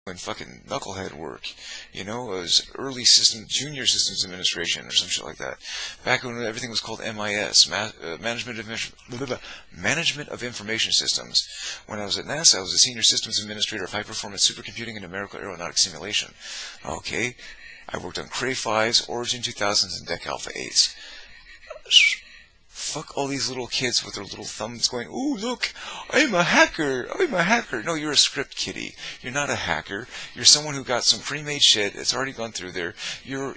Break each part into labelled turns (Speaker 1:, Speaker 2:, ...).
Speaker 1: in fucking knucklehead work, you know, as early system, junior systems administration or some shit like that. Back when everything was called MIS, Management of Information Systems. When I was at NASA, I was a senior systems administrator of high-performance supercomputing and numerical aeronautic simulation. Okay, I worked on Cray 5s, Origin 2000s, and DEC Alpha 8s. Fuck all these little kids with their little thumbs going, ooh, look, I'm a hacker, I'm a hacker. No, you're a script kiddie. You're not a hacker. You're someone who got some pre-made shit. It's already gone through there. You're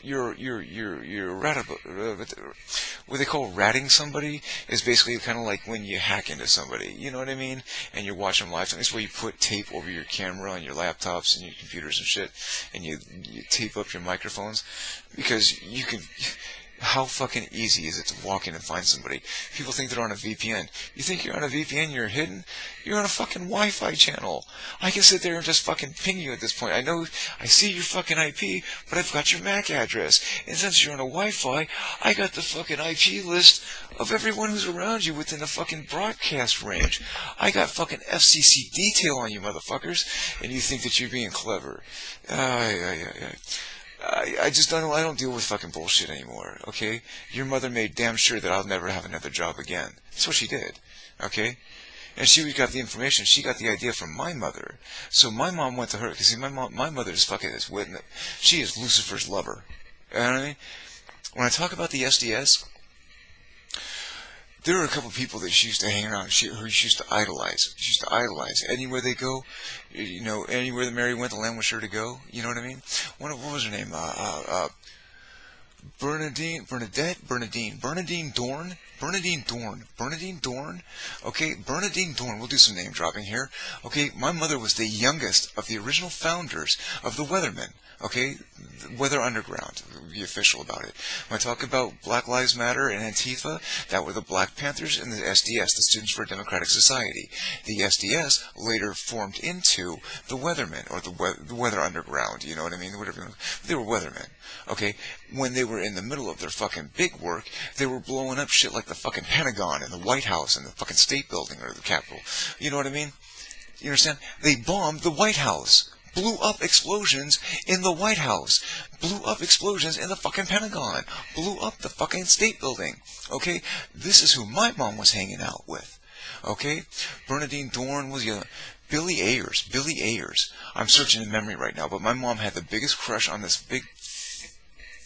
Speaker 1: what they call ratting somebody is basically kind of like when you hack into somebody. You know what I mean? And you watch them live. That's where you put tape over your camera on your laptops and your computers and shit. And you tape up your microphones. Because you can... How fucking easy is it to walk in and find somebody? People think they're on a VPN. You think you're on a VPN, you're hidden? You're on a fucking Wi-Fi channel. I can sit there and just fucking ping you at this point. I know, I see your fucking IP, but I've got your MAC address. And since you're on a Wi-Fi, I got the fucking IP list of everyone who's around you within the fucking broadcast range. I got fucking FCC detail on you, motherfuckers. And you think that you're being clever. I just don't. I don't deal with fucking bullshit anymore. Okay, your mother made damn sure that I'll never have another job again. That's what she did. Okay, and she got the information. She got the idea from my mother. So my mom went to her because see, my mother is fucking this witness. She is Lucifer's lover. You know what I mean? When I talk about the SDS, there were a couple of people that she used to hang around. Who she used to idolize. She used to idolize. Anywhere they go, you know, anywhere that Mary went, the lamb was sure to go. You know what I mean? What was her name? Bernadine Dorn. Okay, Bernadine Dorn. We'll do some name dropping here. Okay, my mother was the youngest of the original founders of the Weathermen. Okay, Weather Underground, be official about it. When I talk about Black Lives Matter and Antifa, that were the Black Panthers and the SDS, the Students for a Democratic Society. The SDS later formed into the Weathermen, or the Weather Underground, you know what I mean? Whatever. They were Weathermen. Okay, when they were in the middle of their fucking big work, they were blowing up shit like the fucking Pentagon and the White House and the fucking State Building or the Capitol. You know what I mean? You understand? They bombed the White House. Blew up explosions in the White House. Blew up explosions in the fucking Pentagon. Blew up the fucking State Building. Okay? This is who my mom was hanging out with. Okay? Bernadine Dorn was the other. Billy Ayers. I'm searching in memory right now, but my mom had the biggest crush on this big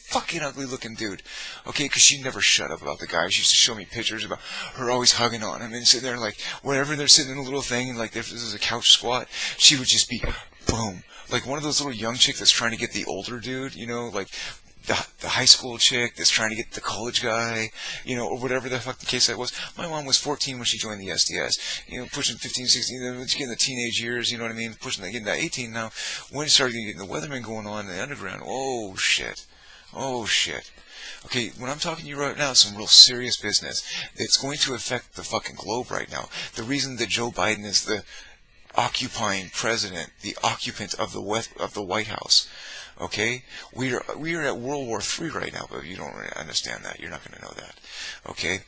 Speaker 1: fucking ugly looking dude. Okay, because she never shut up about the guy. She used to show me pictures about her always hugging on him and sitting there like, whenever they're sitting in a little thing, and like if this is a couch squat, she would just be, boom. Like one of those little young chicks that's trying to get the older dude, you know, like the high school chick that's trying to get the college guy, you know, or whatever the fuck the case that was. My mom was 14 when she joined the SDS, you know, pushing 15, 16, getting the teenage years, you know what I mean, getting to 18 now. When you started getting the Weathermen going on in the underground, oh shit. Okay, when I'm talking to you right now, it's some real serious business. It's going to affect the fucking globe right now. The reason that Joe Biden is the occupying president, the occupant of the White House. Okay, we are at World War III right now, but you don't really understand that. You're not going to know that. Okay,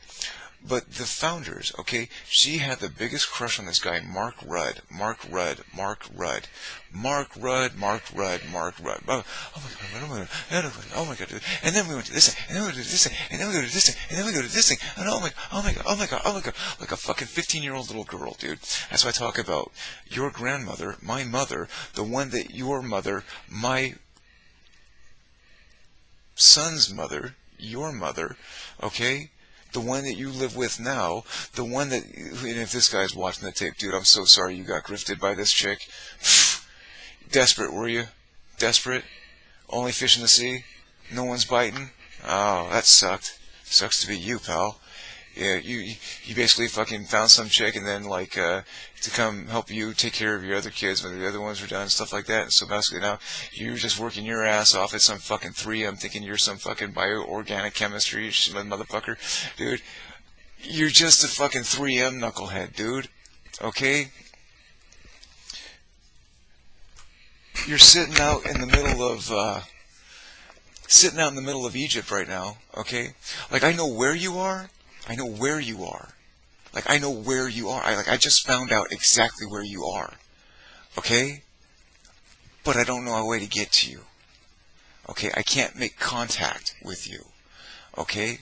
Speaker 1: but the founders. Okay, she had the biggest crush on this guy, Mark Rudd. Oh my God. Oh my God, dude. And then we went to this thing, and then we went to this thing, and then we go to this thing, and then we go to this thing, and oh my God, like a fucking 15-year-old little girl, dude. That's why I talk about your grandmother, my mother, the one that your mother, my son's mother, your mother, okay? The one that you live with now, the one that, and if this guy's watching the tape, dude, I'm so sorry you got grifted by this chick. Desperate, were you? Desperate? Only fish in the sea? No one's biting? Oh, that sucked. Sucks to be you, pal. Yeah, you basically fucking found some chick and then like to come help you take care of your other kids when the other ones were done and stuff like that. And so basically now you're just working your ass off at some fucking 3M thinking you're some fucking bioorganic chemistry motherfucker. Dude, you're just a fucking 3M knucklehead, dude. Okay? You're sitting out in the middle of Egypt right now, okay? Like I know where you are. Like I know where you are. I just found out exactly where you are. Okay? but I don't know a way to get to you. Okay, I can't make contact with you. Okay,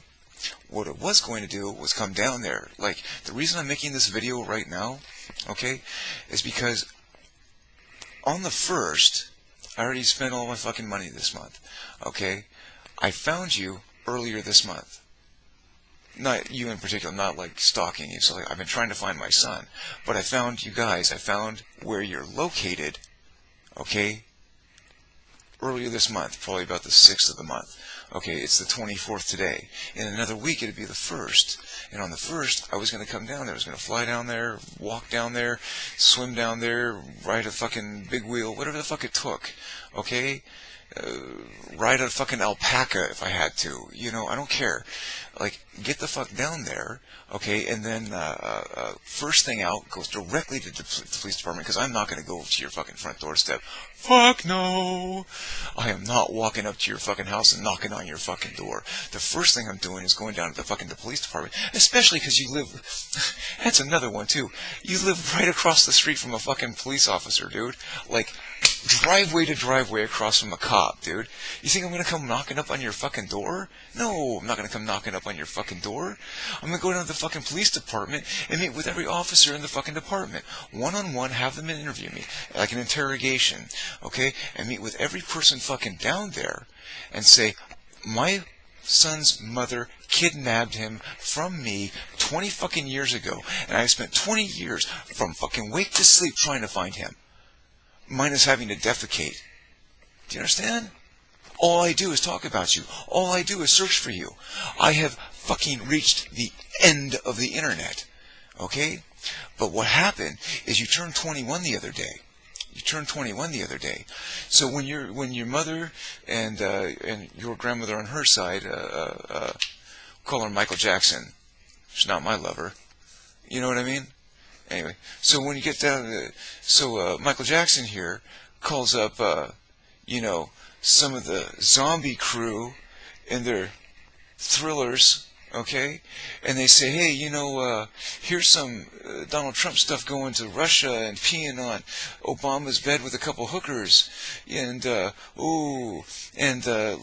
Speaker 1: what I was going to do was come down there. Like, the reason I'm making this video right now, okay, is because on the 1st, I already spent all my fucking money this month. Okay, I found you earlier this month. Not you in particular, not like stalking you. So like, I've been trying to find my son, but I found you guys. I found where you're located. Okay, earlier this month, probably about the 6th of the month. Okay, it's the 24th today. In another week, it'd be the 1st. And on the 1st, I was going to come down there. I was going to fly down there, walk down there, swim down there, ride a fucking big wheel, whatever the fuck it took. Okay? Ride a fucking alpaca if I had to. You know, I don't care. Like, get the fuck down there, okay, and then first thing out, goes directly to the police department, because I'm not going to go to your fucking front doorstep. Fuck no! I am not walking up to your fucking house and knocking on your fucking door. The first thing I'm doing is going down to the police department, especially because you live, that's another one too, you live right across the street from a fucking police officer, dude. Like, driveway to driveway across from a cop, dude. You think I'm going to come knocking up on your fucking door? No, I'm not going to come knocking up on your fucking door. I'm going to go down to the fucking police department and meet with every officer in the fucking department. One-on-one, have them interview me, like an interrogation, okay? And meet with every person fucking down there and say, my son's mother kidnapped him from me 20 fucking years ago, and I spent 20 years from fucking wake to sleep trying to find him. Minus having to defecate. Do you understand? All I do is talk about you. All I do is search for you. I have fucking reached the end of the internet. Okay? But what happened is you turned 21 the other day. You turned 21 the other day. So when your mother and your grandmother on her side, call her Michael Jackson. She's not my lover. You know what I mean? Anyway, so when you get down to, Michael Jackson here calls up, some of the zombie crew in their thrillers, okay? And they say, hey, here's some Donald Trump stuff going to Russia and peeing on Obama's bed with a couple hookers. And,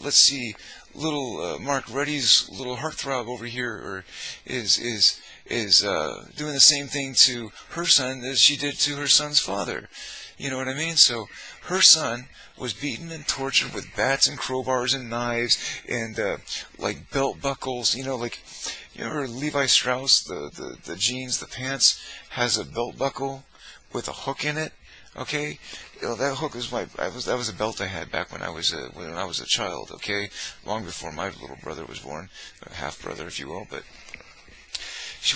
Speaker 1: let's see, little Mark Reddy's little heartthrob over here is doing the same thing to her son as she did to her son's father. You know what I mean? So her son was beaten and tortured with bats and crowbars and knives and like belt buckles. You remember Levi Strauss, the jeans, the pants, has a belt buckle with a hook in it. Okay, that hook was that was a belt I had back when I was a child. Okay, long before my little brother was born, half brother, if you will, but.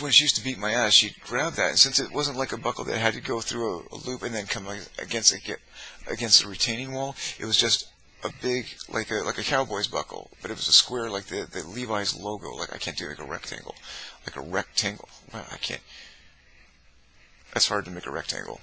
Speaker 1: When she used to beat my ass, she'd grab that, and since it wasn't like a buckle that had to go through a loop and then come against a retaining wall, it was just a big, like a cowboy's buckle, but it was a square, like the Levi's logo. Like, I can't do like a rectangle. Well, I can't. That's hard to make a rectangle.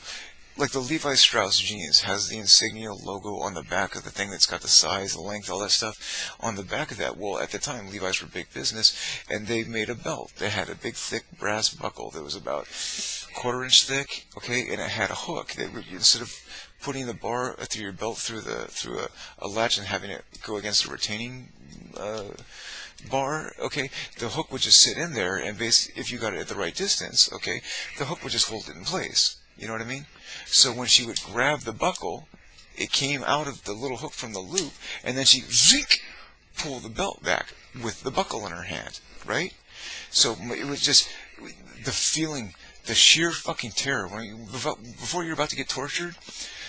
Speaker 1: Like the Levi Strauss jeans has the insignia logo on the back of the thing that's got the size, the length, all that stuff on the back of that. Well, at the time, Levi's were big business, and they made a belt that had a big, thick brass buckle that was about 1/4 inch thick, okay, and it had a hook that instead of putting the bar through your belt through a latch and having it go against a retaining bar, okay, the hook would just sit in there, and basically, if you got it at the right distance, okay, the hook would just hold it in place. You know what I mean? So when she would grab the buckle, it came out of the little hook from the loop, and then she pull the belt back with the buckle in her hand, right? So it was just the feeling, the sheer fucking terror. Before you're about to get tortured,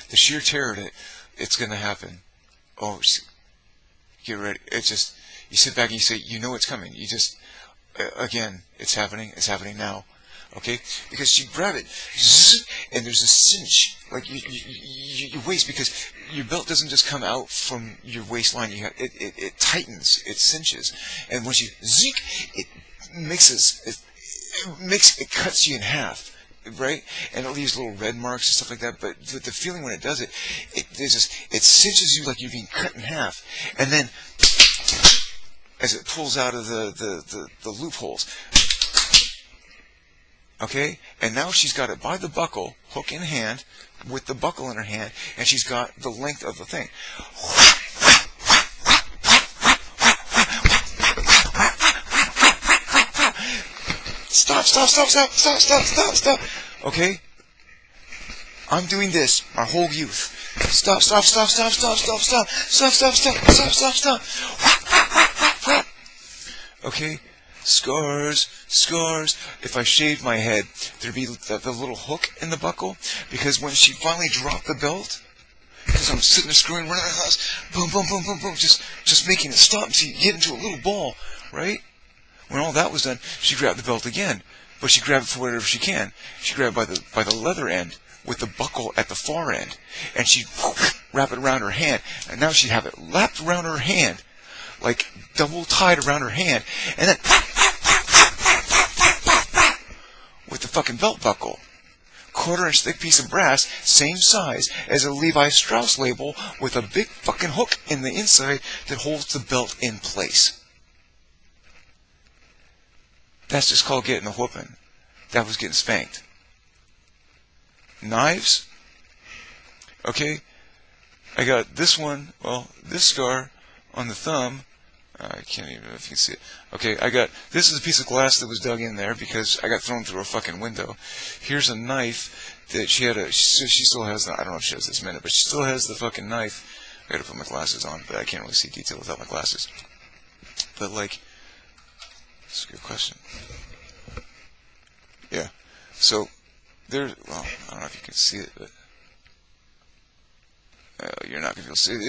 Speaker 1: the sheer terror that it's going to happen. Oh, get ready. It's just, you sit back and you say, you know it's coming. You just, again, it's happening now. Okay, because you grab it, and there's a cinch, like your waist, because your belt doesn't just come out from your waistline. It tightens, it cinches, and once you it it cuts you in half, right? And it leaves little red marks and stuff like that. But the feeling when it does it, it cinches you like you're being cut in half, and then as it pulls out of the loopholes. Okay? And now she's got it by the buckle, hook in hand, with the buckle in her hand, and she's got the length of the thing. Stop. Okay? I'm doing this my whole youth. Stop. Okay? Scars. If I shaved my head, there'd be the little hook in the buckle, because when she finally dropped the belt, because I'm sitting there screwing around the house, boom, just making it stop until you get into a little ball, right? When all that was done, she grabbed the belt again, but she grabbed it for whatever she can. She grabbed it by the leather end with the buckle at the far end, and she'd wrap it around her hand, and now she'd have it lapped around her hand, like double tied around her hand, and then with the fucking belt buckle. 1/4-inch thick piece of brass, same size as a Levi Strauss label, with a big fucking hook in the inside that holds the belt in place. That's just called getting a whooping. That was getting spanked. Knives? Okay, I got this one, this scar on the thumb. I can't even know if you can see it. Okay, this is a piece of glass that was dug in there because I got thrown through a fucking window. Here's a knife that she still has, I don't know if she has this minute, but she still has the fucking knife. I gotta put my glasses on, but I can't really see detail without my glasses. But like, that's a good question. Yeah, so I don't know if you can see it, but you're not gonna be able to see it.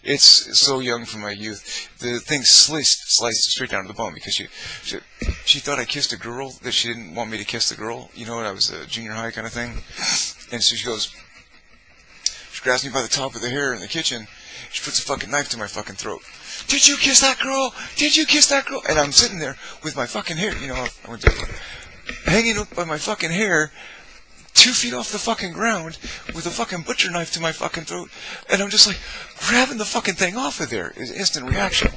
Speaker 1: It's so young from my youth. The thing sliced straight down to the bone because she thought I kissed a girl that she didn't want me to kiss the girl. You know, when I was a junior high kind of thing. And so she grabs me by the top of the hair in the kitchen. She puts a fucking knife to my fucking throat. Did you kiss that girl? Did you kiss that girl? And I'm sitting there with my fucking hair, hanging up by my fucking hair, 2 feet off the fucking ground, with a fucking butcher knife to my fucking throat, and I'm just like, grabbing the fucking thing off of there is instant reaction.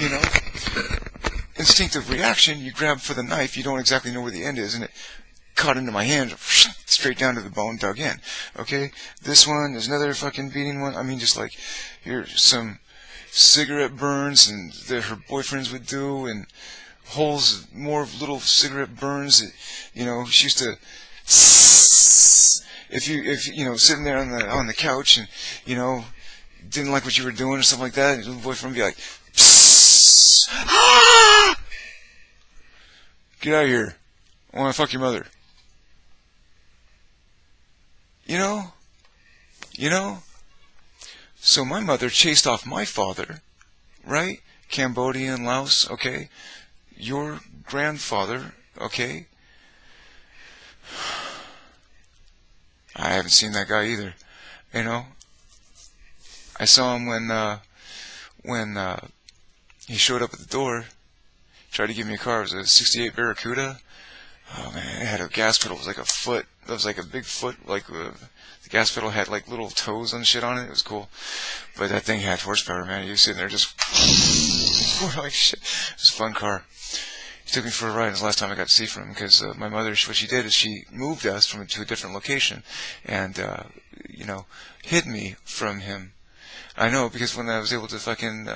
Speaker 1: You know? Instinctive reaction, you grab for the knife, you don't exactly know where the end is, and it caught into my hand, straight down to the bone, dug in. Okay? This one, there's another fucking beating one. I mean, just like, here's some cigarette burns and that her boyfriends would do, and holes, more little cigarette burns that, she used to, if sitting there on the couch and, didn't like what you were doing or something like that, and your boyfriend would be like, ah! Get out of here. I want to fuck your mother. So my mother chased off my father, right? Cambodia and Laos, okay? Your grandfather, okay? I haven't seen that guy either. I saw him when he showed up at the door. Tried to give me a car. It was a '68 Barracuda. Oh man, it had a gas pedal. It was like a foot. It was like a big foot. Like the gas pedal had like little toes and shit on it. It was cool. But that thing had horsepower, man. You was sitting there just like shit. It was a fun car. He took me for a ride. It was the last time I got to see from him because my mother, what she did is she moved us to a different location and, hid me from him. I know, because when I was able to fucking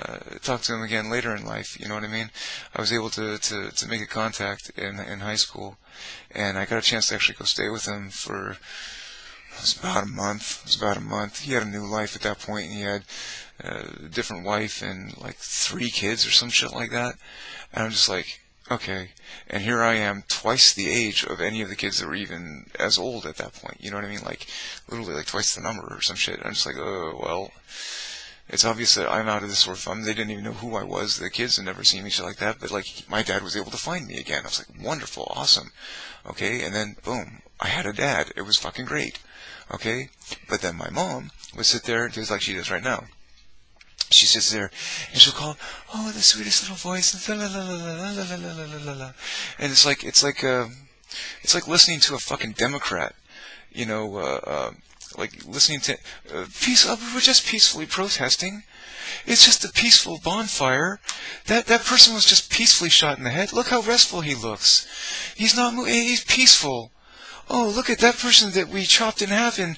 Speaker 1: talk to him again later in life, you know what I mean? I was able to make a contact in high school, and I got a chance to actually go stay with him for, it was about a month. He had a new life at that point, and he had a different wife and like 3 kids or some shit like that. And I'm just like, okay. And here I am, twice the age of any of the kids that were even as old at that point. You know what I mean? Like, literally like twice the number or some shit. I'm just like, oh, well, it's obvious that I'm out of this sort of fun. They didn't even know who I was. The kids had never seen me, shit like that. But like, my dad was able to find me again. I was like, wonderful, awesome. Okay, and then, boom, I had a dad. It was fucking great. Okay? But then my mom would sit there, just like she does right now. She sits there and she'll call, oh, the sweetest little voice, la la la la la la la la, and it's like listening to a fucking Democrat, like listening to peace. We were just peacefully protesting. It's just a peaceful bonfire. That person was just peacefully shot in the head. Look how restful he looks. He's not moving. He's peaceful. Oh, look at that person that we chopped in half, and